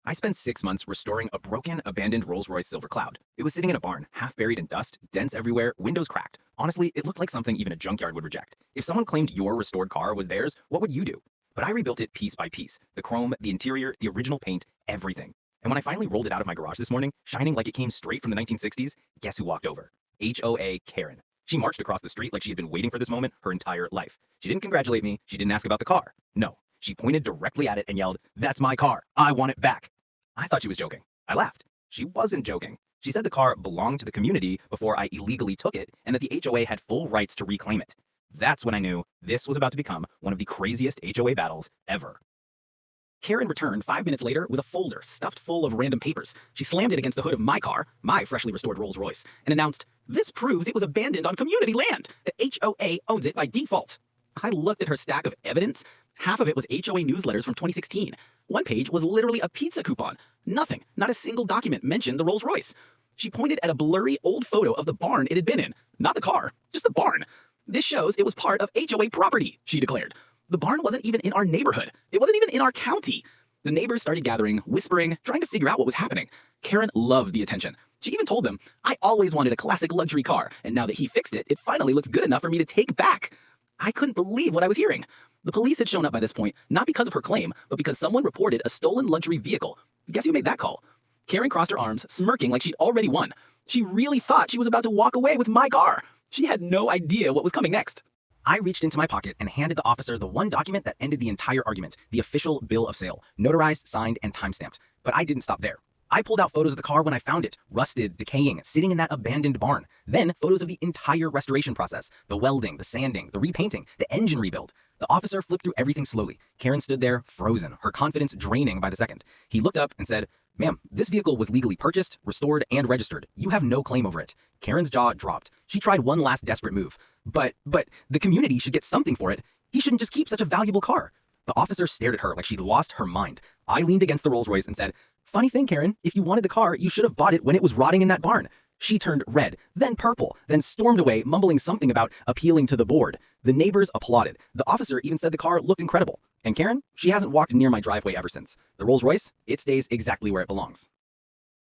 I spent 6 months restoring a broken, abandoned Rolls-Royce Silver Cloud. It was sitting in a barn, half buried in dust, dents everywhere, windows cracked. Honestly, it looked like something even a junkyard would reject. If someone claimed your restored car was theirs, what would you do? But I rebuilt it piece by piece. The chrome, the interior, the original paint, everything. And when I finally rolled it out of my garage this morning, shining like it came straight from the 1960s, guess who walked over? HOA Karen. She marched across the street like she had been waiting for this moment her entire life. She didn't congratulate me. She didn't ask about the car. No. She pointed directly at it and yelled, "That's my car. I want it back." I thought she was joking. I laughed. She wasn't joking. She said the car belonged to the community before I illegally took it and that the HOA had full rights to reclaim it. That's when I knew this was about to become one of the craziest HOA battles ever. Karen returned 5 minutes later with a folder stuffed full of random papers. She slammed it against the hood of my car, my freshly restored Rolls-Royce, and announced, "This proves it was abandoned on community land. The HOA owns it by default." I looked at her stack of evidence. Half of it was HOA newsletters from 2016. One page was literally a pizza coupon. Nothing, not a single document mentioned the Rolls-Royce. She pointed at a blurry old photo of the barn it had been in. Not the car, just the barn. "This shows it was part of HOA property," she declared. The barn wasn't even in our neighborhood. It wasn't even in our county. The neighbors started gathering, whispering, trying to figure out what was happening. Karen loved the attention. She even told them, "I always wanted a classic luxury car, and now that he fixed it, it finally looks good enough for me to take back." I couldn't believe what I was hearing. The police had shown up by this point, not because of her claim, but because someone reported a stolen luxury vehicle. Guess who made that call? Karen crossed her arms, smirking like she'd already won. She really thought she was about to walk away with my car. She had no idea what was coming next. I reached into my pocket and handed the officer the one document that ended the entire argument, the official bill of sale, notarized, signed, and timestamped. But I didn't stop there. I pulled out photos of the car when I found it, rusted, decaying, sitting in that abandoned barn. Then photos of the entire restoration process, the welding, the sanding, the repainting, the engine rebuild. The officer flipped through everything slowly. Karen stood there, frozen, her confidence draining by the second. He looked up and said, "Ma'am, this vehicle was legally purchased, restored, and registered. You have no claim over it." Karen's jaw dropped. She tried one last desperate move. But the community should get something for it. He shouldn't just keep such a valuable car." The officer stared at her like she'd lost her mind. I leaned against the Rolls-Royce and said, "Funny thing, Karen, if you wanted the car, you should have bought it when it was rotting in that barn." She turned red, then purple, then stormed away, mumbling something about appealing to the board. The neighbors applauded. The officer even said the car looked incredible. And Karen, she hasn't walked near my driveway ever since. The Rolls-Royce, it stays exactly where it belongs.